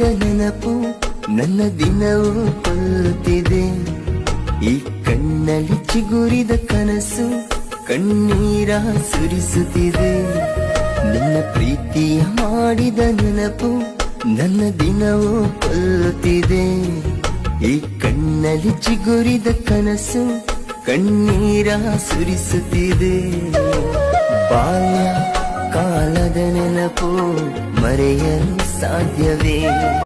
ನೆನಪು ನನ್ನ ದಿನವೂ ಕೊಲ್ಲುತ್ತಿದೆ. ಈ ಕಣ್ಣಲ್ಲಿ ಚಿಗುರಿದ ಕನಸು ಕಣ್ಣೀರ ಸುರಿಸುತ್ತಿದೆ. ನನ್ನ ಪ್ರೀತಿಯ ಮಾಡಿದ ನೆನಪು ನನ್ನ ದಿನವೂ ಕೊಲ್ಲುತ್ತಿದೆ. ಈ ಕಣ್ಣಲ್ಲಿ ಚಿಗುರಿದ ಕನಸು ಕಣ್ಣೀರ ಸುರಿಸುತ್ತಿದೆ. ಬಾಲ್ಯ ಕಾಲದ ನೆನಪು ಮರೆಯಲು ಸಾಧ್ಯವೇ?